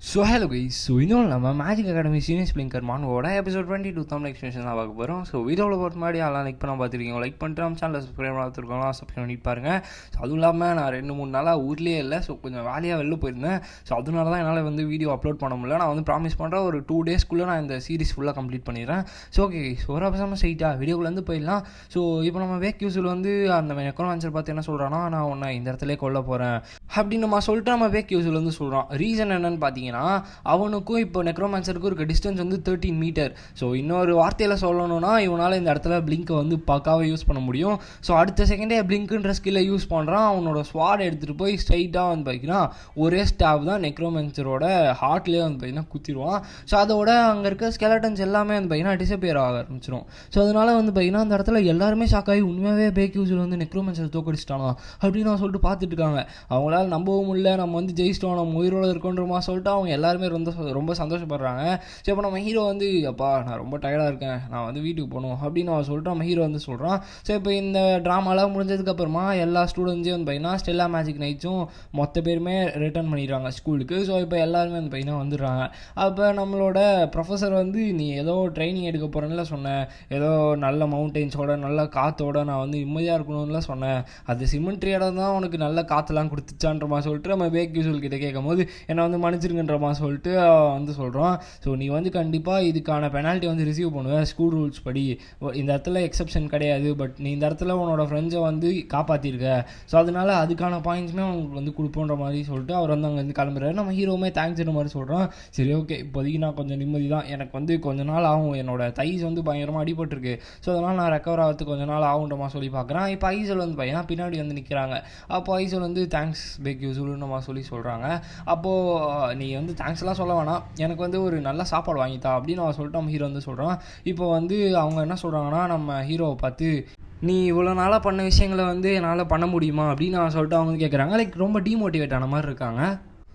So hello guys. So இன்னும் நம்ம magic academy seniors பிளிங்கர் மான்வோட எபிசோட் 22 தமிழ் எக்ஸ்பிளேஷன் தான் பார்க்க போகிறோம். ஸோ வீடியோவில் பொறுத்த முன்னாடி எல்லாம் லைக் பண்ண பார்த்துருக்கீங்க. லைக் பண்ணிட்டு நம்ம சேனலில் சப்ஸ்கிரைப் பார்த்துருக்கோம், சப்ஸ்கிரைப் பண்ணிட்டு பாருங்கள். ஸோ அதுவும் இல்லாமல் நான் 2-3 நாளாக ஊர்லேயே இல்லை. ஸோ கொஞ்சம் வேலையாக வெளில போயிருந்தேன். ஸோ அதனால தான் என்னால் வந்து வீடியோ அப்லோட் பண்ண முடியல. நான் வந்து ப்ராமிஸ் பண்ணுறேன், ஒரு 2 டேஸ்க்குள்ளே நான் இந்த சீரிஸ் ஃபுல்லாக கம்ப்ளீட் பண்ணிடுறேன். ஸோ ஓகே, ஸோ ஒரு அவசரமாக ஸ்ட்ரைட்டாக வீடியோக்குள்ளேருந்து போயிடலாம். ஸோ இப்போ நம்ம வேக் யூஸில் வந்து அந்த நெக்ரோமான்சர் பார்த்து என்ன சொல்கிறான்னா, நான் உன்னை இந்த இடத்துல கொல்ல போகிறேன் அப்படின்னு நம்ம சொல்லிட்டு நம்ம வேக் யூஸில் வந்து சொல்கிறோம். ரீசன் என்னன்னு பார்த்தீங்கன்னா, அவனுக்கும் இப்போ நெக்ரோமான்சருக்கும் இருக்க டிஸ்டன்ஸ் வந்து 13 மீட்டர். ஸோ இன்னொரு வார்த்தையில் சொல்லணும்னா, இவனால் இந்த இடத்துல பிளிங்கை வந்து பக்காவாக யூஸ் பண்ண முடியும். ஸோ அடுத்த செகண்டே பிளிங்க்குன்ற ஸ்கில்லை யூஸ் பண்ணுறான். அவனோட ஸ்வாட் எடுத்துகிட்டு போய் ஸ்ட்ரைட்டாக வந்து பார்த்தீங்கன்னா ஒரே ஸ்டாப் தான் நெக்ரோமான்சரோட ஹார்ட்லேயே வந்து பார்த்தீங்கன்னா குத்திடுவான். ஸோ அதோட அங்கே இருக்க ஸ்கெலட்டன்ஸ் எல்லாமே வந்து பார்த்தீங்கன்னா டிசப்பியர் ஆக ஆரம்பிச்சிடும். ஸோ அதனால் வந்து பார்த்தீங்கன்னா அந்த இடத்துல எல்லாருமே ஷாக்காகி உண்மையாகவே பேக் யூஸில் வந்து நெக்ரோமான்சர் தோக்கடிச்சிட்டானா அப்படின்னு நான் சொல்லிட்டு பார்த்துட்டு இருக்காங்க. அவங்களால நம்பவும் இல்லை, நம்ம வந்து ஜெயிச்சிட்டோம், நம்ம உயிரோட இருக்கோன்றமா சொல்லிட்டு அவங்க எல்லாருமே ரொம்ப சந்தோஷப்படுறாங்க. ஸோ இப்போ நம்ம ஹீரோ வந்து, அப்பா நான் ரொம்ப டயர்டாக இருக்கேன், நான் வந்து வீட்டுக்கு போகணும் அப்படின்னு அவன் சொல்லிட்டு நம்ம ஹீரோ வந்து சொல்கிறான். ஸோ இப்போ இந்த ட்ராமாலாம் முடிஞ்சதுக்கப்புறமா எல்லா ஸ்டூடெண்ட்ஸையும் வந்து பார்த்தீங்கன்னா ஸ்டெல்லா மேஜிக் நைட்ஸும் மொத்த பேருமே ரிட்டர்ன் பண்ணிடுறாங்க ஸ்கூலுக்கு. ஸோ இப்போ எல்லாருமே வந்து பார்த்தீங்கன்னா வந்துடுறாங்க. அப்போ நம்மளோட ப்ரொஃபஸர் வந்து, நீ ஏதோ ட்ரைனிங் எடுக்க போகிறேன்ல சொன்னேன், ஏதோ நல்ல மவுண்டெயின்ஸோட நல்ல காற்றோட நான் வந்து நிம்மதியாக இருக்கணும்ல சொன்னேன், அது சிமெண்ட்ரி இடம் தான் உனக்கு நல்ல காற்றுலாம் கொடுத்துச்சான்றமா சொல்லிட்டு நம்ம பேக் யூசல் கிட்ட கேட்கும் போது என்னை வந்து மன்னிச்சிருங்கன்றமா சொல்லிட்டு வந்து சொல்கிறோம். ஸோ நீ வந்து கண்டிப்பாக இதுக்கான பெனால்ட்டி வந்து ரிசீவ் பண்ணுவேன் ஸ்கூல் ரூல்ஸ் படி. இந்த இடத்துல எக்ஸப்ஷன் கிடையாது, பட் நீ இந்த இடத்துல உன்னோட ஃப்ரெண்ட்ஸை வந்து காப்பாற்றிருக்க, ஸோ அதனால அதுக்கான பாயிண்ட்ஸுமே அவங்களுக்கு வந்து கொடுப்போன்ற மாதிரி சொல்லிட்டு அவர் வந்து அங்கே வந்து கிளம்புறாரு. நம்ம ஹீரோவுமே தேங்க்ஸ்ன்ற மாதிரி சொல்கிறோம். சரி ஓகே, இப்போதைக்கு நான் கொஞ்சம் நிம்மதி தான், எனக்கு வந்து கொஞ்ச நாள் ஆகும், என்னோட தைஸ் வந்து பயங்கரமாக அடிபட்டிருக்கு, ஸோ அதனால் நான் ரெக்கவர் ஆகிறதுக்கு கொஞ்ச நாள் ஆகுன்றமா சொல்லி பார்க்குறேன். இப்போ ஐசல் வந்து பையனா பின்னாடி வந்து நிற்கிறாங்க. அப்போ ஐசல் வந்து தேங்க்ஸ் பேக் யூஸ்ஃபுல்னு சொல்லி சொல்கிறாங்க. அப்போது நீ வந்து தேங்க்ஸ்லாம் சொல்ல வேணாம், எனக்கு வந்து ஒரு நல்ல சாப்பாடு வாங்கித்தா அப்படின்னு அவன் சொல்லிட்டு நம்ம ஹீரோ வந்து சொல்கிறான். இப்போ வந்து அவங்க என்ன சொல்கிறாங்கன்னா, நம்ம ஹீரோவை பார்த்து, நீ இவ்வளோ நாளாக பண்ண விஷயங்களை வந்து என்னால் பண்ண முடியுமா அப்படின்னு அவன் சொல்லிட்டு அவங்க வந்து கேட்குறாங்க. லைக் ரொம்ப டீமோட்டிவேட் ஆன மாதிரி இருக்காங்க.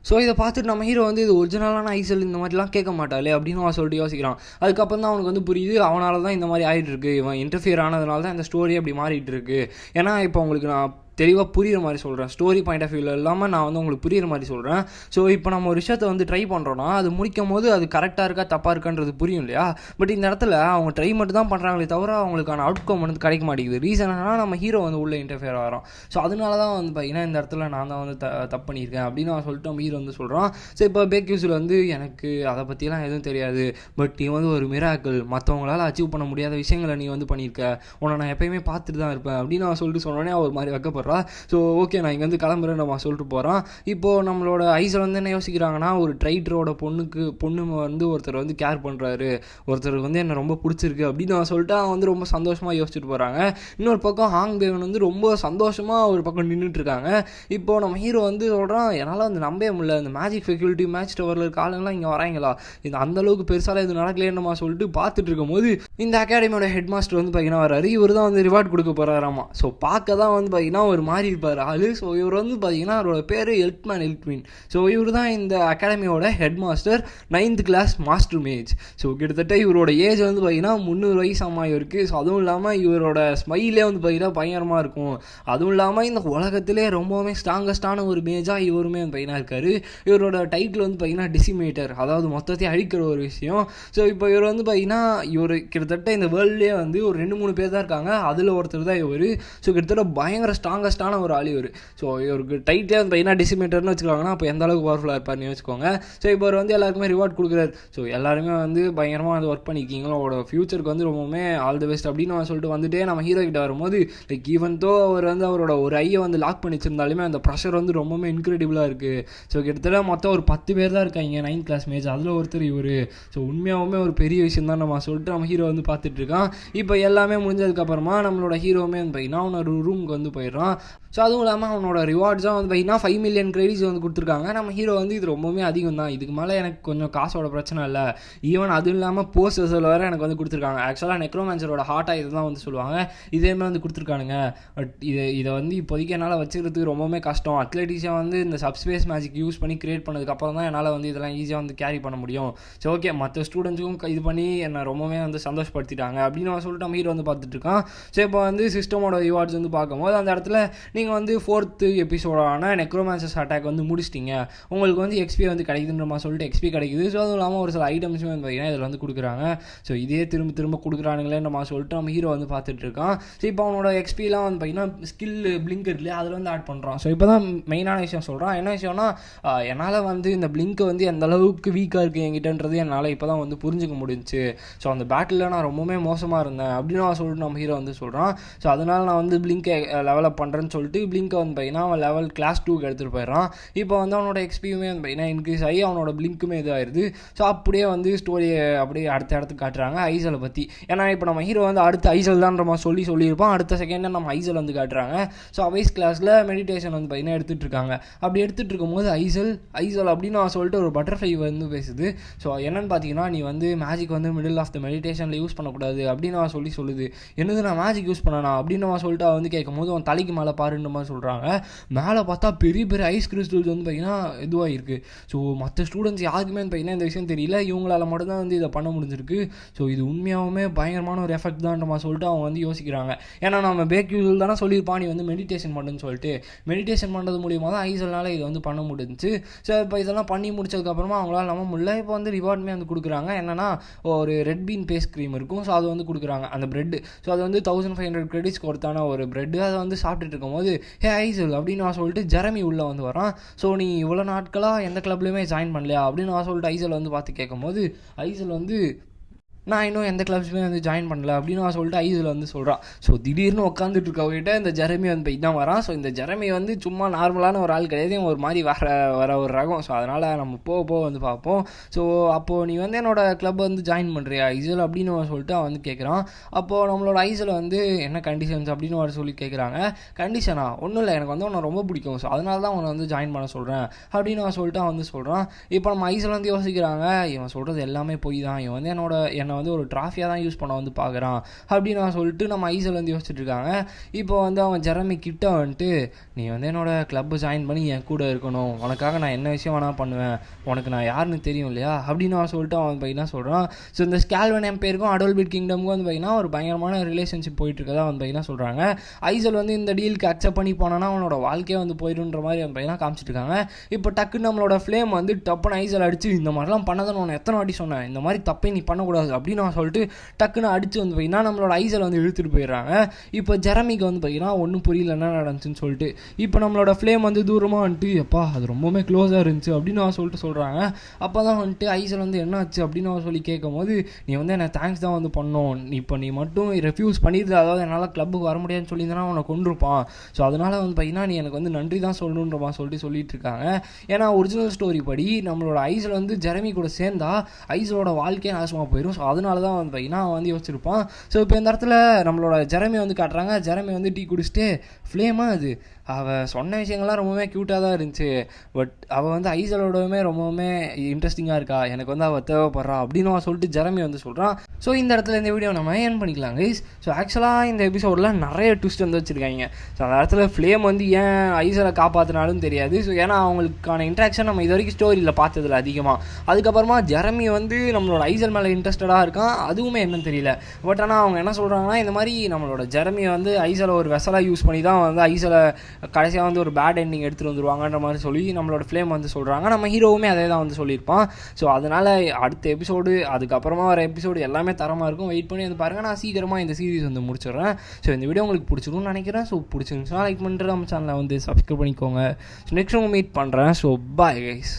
ஸோ இதை பார்த்துட்டு நம்ம ஹீரோ வந்து இது ஒரிஜினலான ஐசல் இந்த மாதிரிலாம் கேட்க மாட்டாளே அப்படின்னு அவன் சொல்லிட்டு யோசிக்கிறான். அதுக்கப்புறம் தான் அவனுக்கு வந்து புரியுது, அவனால தான் இந்த மாதிரி ஆகிட்டு இருக்கு, இவன் இன்டர்ஃபியர் ஆனதுனால தான் இந்த ஸ்டோரி அப்படி மாறிட்டு இருக்கு. ஏன்னா இப்போ உங்களுக்கு நான் தெளிவாக புரிகிற மாதிரி சொல்கிறேன், ஸ்டோரி பாயிண்ட் ஆஃப் வியூவில் இல்லாமல் நான் வந்து உங்களுக்கு புரிகிற மாதிரி சொல்கிறேன். ஸோ இப்போ நம்ம ஒரு விஷயத்தை வந்து ட்ரை பண்ணுறோன்னா அது முடிக்கும் போது அது கரெக்டாக இருக்கா தப்பாக இருக்கான்றது புரியும் இல்லையா. பட் இந்த இடத்துல அவங்க ட்ரை மட்டும் தான் பண்ணுறாங்களே தவிர அவங்களுக்கான அவுட்கம் வந்து கிடைக்க மாட்டேங்குது. ரீசன் என்னன்னா, நம்ம ஹீரோ வந்து உள்ளே இன்டர்ஃபியர் ஆகிறோம். ஸோ அதனால தான் வந்து பார்த்தீங்கன்னா இந்த இடத்துல நான் தான் வந்து தப்பு பண்ணியிருக்கேன் அப்படின்னு அவன் சொல்லிட்டு நம்ம ஹீரோ வந்து சொல்கிறான். ஸோ இப்போ பேக் யூஸில் வந்து, எனக்கு அதை பற்றிலாம் எதுவும் தெரியாது, பட் நீ வந்து ஒரு மிராக்கிள், மற்றவங்களால் அச்சீவ் பண்ண முடியாத விஷயங்களை நீ வந்து பண்ணியிருக்க, உன்னை நான் எப்பயுமே பார்த்துட்டு தான் இருப்பேன் அப்படின்னு அவன் சொல்லிட்டு சொன்னோடனே அவர் மாதிரி வைக்கப்படுறா. ஸோ ஓகே நான் இங்கே வந்து கிளம்புறேன் நம்ம சொல்லிட்டு போகிறான். இப்போது நம்மளோட ஐஸில் வந்து என்ன யோசிக்கிறாங்கன்னா, ஒரு ட்ரைடரோட பொண்ணு வந்து ஒருத்தர் வந்து கேர் பண்ணுறாரு, ஒருத்தருக்கு வந்து என்னை ரொம்ப பிடிச்சிருக்கு அப்படின்னு அவன் சொல்லிட்டு அவன் வந்து ரொம்ப சந்தோஷமாக யோசிச்சுட்டு போகிறாங்க. இன்னொரு பக்கம் ஹாங் பேவன் வந்து ரொம்ப சந்தோஷமாக ஒரு பக்கம் நின்றுட்டுருக்காங்க. இப்போது நம்ம ஹீரோ வந்து சொல்கிறான், என்னால் வந்து நம்பவே முடியல, இந்த மேஜிக் ஃபெக்யூலிட்டி மேட்ச் டவரில் இருக்க ஆளுங்களாம் இங்கே வராங்களா, இது அந்தளவுக்கு பெருசால இது நடக்கலேன்னு சொல்லிட்டு பார்த்துட்டு இருக்கும் போது இந்த அகாடமியோட ஹெட் மாஸ்டர் வந்து பார்த்தீங்கன்னா வராரு. இவர் தான் வந்து ரிவார்ட் கொடுக்க போகிறாராமா. ஸோ பார்க்க தான் வந்து பார்த்தீங்கன்னா ஒரு மாதிரி இருப்பார் ஆளு. ஸோ இவர் வந்து பார்த்தீங்கன்னா அவரோட பேர் எல்ட்வின். ஸோ இவர் தான் இந்த அகாடமியோட head master, 9th class master மேஜ். ஸோ கிட்டத்தட்ட இவரோட ஏஜ் வந்து பார்த்தீங்கன்னா 300 வயசு அம்மா இவருக்கு. ஸோ அதுவும் இல்லாமல் இவரோட ஸ்மைலே வந்து பார்த்தீங்கன்னா பயங்கரமாக இருக்கும். அதுவும் இல்லாமல் இந்த உலகத்திலே ரொம்பவுமே ஸ்ட்ராங்கஸ்டான ஒரு மேஜாக இவருமே வந்து பார்த்தீங்கன்னா இருக்கார். இவரோட டைட்டில் வந்து பார்த்தீங்கன்னா டிசிமேட்டர், அதாவது மொத்தத்தையும் அழிக்கிற ஒரு விஷயம். ஸோ இப்போ இவர் வந்து பார்த்தீங்கன்னா இவர் கிட்டத்தட்ட இந்த வேர்ல்ட்லேயே வந்து ஒரு 2-3 பேர் தான் இருக்காங்க, அதில் ஒருத்தர் தான் இவர். ஸோ கிட்டத்தட்ட பயங்கர ஸ்ட்ராங்கஸ்டான ஒரு ஆள் இவர். ஸோ இவருக்கு டைட்டிலே வந்து பார்த்தீங்கன்னா டிசிமேட்டர்னு வச்சுக்கோங்கன்னா அப்போ எந்த அளவுக்கு பவர்ஃபுல்லாக இருப்பார்னு வச்சுக்கோங்க. ஸோ இப்போ அவர் வந்து எல்லாருக்குமே ரிவார்ட் கொடுக்குறாரு. ஸோ எல்லாருமே வந்து பயங்கரமாக வந்து ஒர்க் பண்ணிக்கிங்களோ, அவரோட ஃபியூச்சருக்கு வந்து ரொம்பவுமே ஆல் தி பெஸ்ட் அப்படின்னு அவன் சொல்லிட்டு வந்துட்டே நம்ம ஹீரோ கிட்ட வரும்போது, லைக் ஈவன் தோ அவர் வந்து அவரோட ஒரு ஐயை வந்து லாக் பண்ணி வச்சிருந்தாலுமே அந்த ப்ரெஷர் வந்து ரொம்பவுமே இன்க்ரெடிபிளாக இருக்குது. ஸோ கிட்டத்தட்ட மொத்தம் ஒரு 10 பேர் தான் இருக்காங்க 9th கிளாஸ் மேஜ், அதில் ஒருத்தர் இவர். ஸோ உண்மையாகவுமே ஒரு பெரிய விஷயம் தான் நம்ம சொல்லிட்டு நம்ம ஹீரோ வந்து பார்த்துட்டு இருக்கான். இப்போ எல்லாமே முடிஞ்சதுக்கப்புறமா நம்மளோட ஹீரோவுமே வந்து பார்த்தீங்கன்னா அவனோட ரூமுக்கு வந்து போயிடுறான். ஸோ அதுவும் இல்லாமல் அவனோட ரிவார்ட்ஸாக வந்து பார்த்தீங்கன்னா 5 மில்லியன் கிரெடிட்ஸ் வந்து கொடுத்துருக்காங்க. நம்ம ஹீரோ வந்து இது ரொம்பவுமே அதிகம் தான், இதுக்கு மேலே எனக்கு கொஞ்சம் காசோட பிரச்சனை இல்லை, ஈவன் அதுவும் இல்லாமல் போஸ்டர்ஸில் வேறு எனக்கு வந்து கொடுத்துருக்காங்க. ஆக்சுவலாக நெக்ரோமான்சரோட ஹார்ட்டாக இது தான் வந்து சொல்லுவாங்க, இதேமாதிரி வந்து கொடுத்துருக்கானுங்க. பட் இதை வந்து இப்போதைக்கு என்னால் வச்சுக்கிறதுக்கு ரொம்பவுமே கஷ்டம். அத்லெட்டிக்ஸாக வந்து இந்த சப்ஸ்பேஸ் மேஜிக் யூஸ் பண்ணி கிரியேட் பண்ணதுக்கப்புறம் தான் என்னால் வந்து இதெல்லாம் ஈஸியாக வந்து கேரி பண்ண முடியும். ஸோ ஓகே, மற்ற ஸ்டூடெண்ட்ஸுக்கும் இது பண்ணி என்னை ரொம்பவே வந்து சந்தோஷப்படுத்திட்டாங்க அப்படின்னு சொல்லிட்டு நம்ம ஹீரோ வந்து பார்த்துட்டு இருக்கான். ஸோ இப்போ வந்து சிஸ்டமோட ரிவார்ட்ஸ் வந்து பார்க்கும்போது அந்த இடத்துல நீங்கள் வந்து 4th எபிசோடான நெக்ரோமான்சர்ஸ் அட்டாக் வந்து முடிச்சிட்டிங்க, உங்களுக்கு வந்து எக்ஸ்பி வந்து கிடைக்குதுன்ற மாதிரி சொல்லிட்டு எக்ஸ்பி கிடைக்குது. ஸோ அதுவும் இல்லாமல் ஒரு சில ஐட்டம்ஸுமே வந்து பார்த்தீங்கன்னா இதில் வந்து கொடுக்குறாங்க. ஸோ இதே திரும்ப திரும்ப கொடுக்குறானுங்களேன்ற மாதிரி சொல்லிட்டு நம்ம ஹீரோ வந்து பார்த்துட்டு இருக்கான். ஸோ இப்போ அவனோட எக்ஸ்பிலாம் வந்து பார்த்தீங்கன்னா ஸ்கில் பிளிங்க் இருக்குல்லையே அதில் வந்து ஆட் பண்ணுறான். ஸோ இப்போ தான் மெயினான விஷயம் சொல்கிறான். என்ன விஷயம்னா, என்னால் வந்து இந்த பிளிங்க் வந்து எந்த அளவுக்கு வீக்காக இருக்குது என்கிட்டன்றது என்னால் இப்போ தான் வந்து புரிஞ்சுக்க முடிஞ்சுச்சு. ஸோ அந்த பேட்டில் நான் ரொம்பவே மோசமாக இருந்தேன் அப்படின்னு சொல்லிட்டு நம்ம ஹீரோ வந்து சொல்கிறான். ஸோ அதனால் நான் வந்து பிளிங்கை லெவலப் பண்ணுறேன்னு சொல்லிட்டு பிளிங்கை வந்து பார்த்தீங்கன்னா அவன் லெவல் கிளாஸ் 2க்கு எடுத்துகிட்டு போயிடறான். இப்போ வந்து அவனோட எக்ஸ்பியுமே வந்து பார்த்தீங்கன்னா இன்க்ரீஸ் ஆகி அவனோட பிளிங்க்குமே இதாகிடுது. ஸோ அப்படியே வந்து ஸ்டோரியை அப்படியே அடுத்த இடத்துக்கு காட்டுறாங்க ஐசலை பற்றி. ஏன்னா இப்போ நம்ம ஹீரோ வந்து அடுத்த ஐசல் தான் நம்ம சொல்லியிருப்போம். அடுத்த செகண்ட் நம்ம ஐசல் வந்து காட்டுறாங்க. ஸோ அவைஸ் கிளாஸில் மெடிடேஷன் வந்து பார்த்தீங்கன்னா எடுத்துகிட்டு இருக்காங்க. அப்படி எடுத்துகிட்டு இருக்கும்போது ஐசல் அப்படின்னு நான் சொல்லிட்டு ஒரு பட்டர்ஃப்ளை வந்து பேசுது. ஸோ என்னென்னு பார்த்தீங்கன்னா, நீ வந்து மேஜிக் வந்து மிடில் ஆஃப் த மெடிடேஷனில் யூஸ் பண்ணக்கூடாது அப்படின்னு நான் சொல்லுது. என்னது நான் மேஜிக் யூஸ் பண்ணனா அப்படின்னு நான் சொல்லிட்டு வந்து கேட்கும் போது அவன் தலைக்கு மேலே பாருன்ற மாதிரி சொல்கிறாங்க. மேலே பார்த்தா பெரிய பெரிய ஐஸ் கிறிஸ்டல்ஸ் வந்து பார்த்தீங்கன்னா இதுவாக இருக்குது. ஸோ மற்ற ஸ்டூடெண்ட்ஸ் யாருக்குமே வந்து பார்த்தீங்கன்னா இந்த விஷயம் தெரியல, இவங்களால மட்டும்தான் வந்து இதை பண்ண முடிஞ்சிருக்கு. ஸோ இது உண்மையாகவுமே பயங்கரமான ஒரு எஃபெக்ட் தான்ன்ற மாதிரி சொல்லிட்டு அவங்க வந்து யோசிக்கிறாங்க. ஏன்னா நம்ம பேக்யூல் தானே சொல்லியிருப்பான் நீ வந்து மெடிடேஷன் பண்ணுன்னு சொல்லிட்டு. மெடிடேஷன் பண்ணுறது மூலியமாக தான் ஐசல்னால இதை வந்து பண்ண முடிஞ்சிச்சு. ஸோ இப்போ இதெல்லாம் பண்ணி முடிச்சதுக்கப்புறமா அவங்களால நம்ம முடியல. இப்போ வந்து ரிவார்டுமே வந்து கொடுக்குறாங்க. என்னன்னா ஒரு ரெட் பீன் பேஸ் க்ரீம் இருக்கும். ஸோ அது வந்து கொடுக்குறாங்க அந்த பிரெட். ஸோ அது வந்து 1500 கிரெடிட்ஸ் கொடுத்தான ஒரு பிரெட்டு. அதை வந்து சாப்பிட்டுட்டு இருக்கும்போது ஹே ஐசல் அப்படின்னு நான் சொல்லிட்டு ஜெரமி உள்ளே வந்து வரான். ஸோ நீ இவ்வளோ நாட்களாக எந்த கிளப்லையுமே ஜாயின் பண்ணலையா அப்படின்னு நான் சொல்லிட்டு ஐசல் வந்து பார்த்து கேட்கும்போது ஐசல் வந்து நான் இன்னும் எந்த கிளப்ஸுமே வந்து ஜாயின் பண்ணல அப்படின்னு நான் சொல்லிட்டு ஐஸில் வந்து சொல்கிறான். ஸோ திடீர்னு உட்காந்துட்டு இருக்கவங்கிட்ட இந்த ஜெரமி வந்து போய் தான் வரான். ஸோ இந்த ஜெரமி வந்து சும்மா நார்மலான ஒரு ஆள் கிடையாது, ஒரு மாதிரி வர ஒரு ரகம். ஸோ அதனால் நம்ம போக வந்து பார்ப்போம். ஸோ அப்போது நீ வந்து என்னோடய கிளப் வந்து ஜாயின் பண்ணுறியா ஐஸில் அப்படின்னு சொல்லிட்டு அவன் வந்து கேட்குறான். அப்போது நம்மளோட ஐஸில் வந்து என்ன கண்டிஷன்ஸ் அப்படின்னு வர சொல்லி கேட்குறாங்க. கண்டிஷனா ஒன்றும் இல்லை, எனக்கு வந்து அவனை ரொம்ப பிடிக்கும். ஸோ அதனால தான் அவனை வந்து ஜாயின் பண்ண சொல்கிறேன் அப்படின்னு அவன் சொல்லிட்டு அவன் வந்து சொல்கிறான். இப்போ நம்ம ஐஸில் வந்து யோசிக்கிறாங்க, இவன் சொல்கிறது எல்லாமே போய் தான், இவன் வந்து என்னை வந்து ஒரு ட்ராஃபியாக தான் யூஸ் பண்ண வந்து பார்க்குறான் அப்படின்னு நான் சொல்லிட்டு நம்ம ஐசல் வந்து யோசிச்சுட்டு இருக்காங்க. இப்போ வந்து அவன் ஜெரமி கிட்ட வந்துட்டு நீ வந்து என்னோடய கிளப்பு ஜாயின் பண்ணி என் கூட இருக்கணும், உனக்காக நான் என்ன விஷயம் வேணால் பண்ணுவேன், உனக்கு நான் யாருன்னு தெரியும் இல்லையா அப்படின்னு நான் சொல்லிட்டு அவன் பார்த்தீங்கன்னா சொல்கிறான். ஸோ இந்த ஸ்கேல்வன் எம்பையருக்கும் அடோல்பிட் கிங்டமுக்கும் வந்து பார்த்தீங்கன்னா ஒரு பயங்கரமான ரிலேஷன்ஷிப் போயிட்டு இருக்கதா வந்து பார்த்தீங்கன்னா சொல்கிறாங்க. ஐசல் வந்து இந்த டீலுக்கு அக்செப்ட் பண்ணி போனான்னா அவனோட வாழ்க்கையே வந்து போயிடுன்ற மாதிரி வந்து பார்த்தீங்கன்னா காமிச்சிட்டு இருக்காங்க. இப்போ டக்குன்னு நம்மளோட ஃப்ளேம் வந்து டப்புன்னு ஐசல் அடிச்சு இந்த மாதிரிலாம் பண்ணதான் உன்னை எத்தனை வாட்டி சொன்னேன், இந்த மாதிரி தப்பே நீ பண்ணக்கூடாது அப்படின்னு நான் சொல்லிட்டு டக்குன்னு அடிச்சு வந்து பார்த்தீங்கன்னா நம்மளோட ஐசல் வந்து இழுத்துட்டு போயிடுறாங்க. இப்போ ஜெரமிக்கு வந்து பார்த்தீங்கன்னா ஒன்றும் புரியல என்ன நடந்துச்சுன்னு சொல்லிட்டு. இப்போ நம்மளோட ஃப்ளேம் வந்து தூரமாக வந்துட்டு எப்பா அது ரொம்பவுமே க்ளோஸாக இருந்துச்சு அப்படின்னு நான் சொல்லிட்டு சொல்கிறாங்க. அப்போ தான் வந்துட்டு ஐசல் வந்து என்ன ஆச்சு அப்படின்னு நான் சொல்லி கேட்கும் போது நீ வந்து என்ன தேங்க்ஸ் தான் வந்து பண்ணோம், இப்போ நீ மட்டும் ரெஃப்யூஸ் பண்ணிடுது, அதாவது என்னால் கிளப்புக்கு வர முடியாதுன்னு சொல்லியிருந்தேன்னா அவனை கொண்டிருப்பான். ஸோ அதனால் வந்து பார்த்தீங்கன்னா நீ எனக்கு வந்து நன்றி தான் சொல்லணுன்றமா சொல்லிட்டு இருக்காங்க. ஏன்னா ஒரிஜினல் ஸ்டோரி படி நம்மளோட ஐசல் வந்து ஜெரமி கூட சேர்ந்தா ஐசலோட வாழ்க்கையே நாசமாக போயிடும். ஸோ அதனால தான் வந்து பார்த்தீங்கன்னா அவன் வந்து யோசிச்சிருப்பான். ஸோ இப்போ இந்த இடத்துல நம்மளோட ஜெரமி வந்து காட்டுறாங்க. ஜெரமி வந்து டீ குடிச்சிட்டு ஃப்ளேமாக அது அவள் சொன்ன விஷயங்கள்லாம் ரொம்பவே க்யூட்டாக தான் இருந்துச்சு, பட் அவள் வந்து ஐசலோடவுமே ரொம்பவுமே இன்ட்ரெஸ்டிங்காக இருக்கா, எனக்கு வந்து அவள் தேவைப்படுறா அப்படின்னு அவன் சொல்லிட்டு ஜெரமி வந்து சொல்கிறான். ஸோ இந்த இடத்துல இந்த வீடியோ நம்ம ஏன் பண்ணிக்கலாம் கைஸ். ஸோ ஆக்சுவலாக இந்த எபிசோடில் நிறைய ட்விஸ்ட் வந்து வச்சுருக்காங்க. ஸோ அந்த இடத்துல ஃப்ளேம் வந்து ஏன் ஐசலை காப்பாற்றினாலும் தெரியாது. ஸோ ஏன்னா அவங்களுக்கான இன்ட்ராக்ஷன் நம்ம இது வரைக்கும் ஸ்டோரியில் பார்த்ததில்ல அதிகமாக. அதுக்கப்புறமா ஜெரமி வந்து நம்மளோட ஐசல் மேலே இன்ட்ரெஸ்டடாக இருக்கான், அதுவுமே என்னன்னு தெரியல. பட் ஆனால் அவங்க என்ன சொல்கிறாங்கன்னா இந்த மாதிரி நம்மளோட ஜெரமியை வந்து ஐசலை ஒரு வெசலாக யூஸ் பண்ணி தான் வந்து ஐசலை கடைசியாக வந்து ஒரு பேட் எண்டிங் எடுத்துகிட்டு வந்துருவாங்கன்ற மாதிரி சொல்லி நம்மளோட ஃப்ளேம் வந்து சொல்கிறாங்க. நம்ம ஹீரோவுமே அதே தான் வந்து சொல்லியிருப்பான். ஸோ அதனால் அடுத்த எபிசோடு அதுக்கப்புறமா வர எபிசோடு எல்லாமே தரமாக இருக்கும். வெயிட் பண்ணி வந்து பாருங்கள். நான் சீக்கிரமாக இந்த சீரிஸ் வந்து முடிச்சிடுறேன். ஸோ இந்த வீடியோ உங்களுக்கு பிடிச்சிருக்கும்னு நினைக்கிறேன். ஸோ பிடிச்சிருந்துச்சுன்னா லைக் பண்ணிட்டு நம்ம சேனலை வந்து சப்ஸ்கிரைப் பண்ணிக்கோங்க. ஸோ நெக்ஸ்ட் மீட் பண்ணுறேன். So bye guys.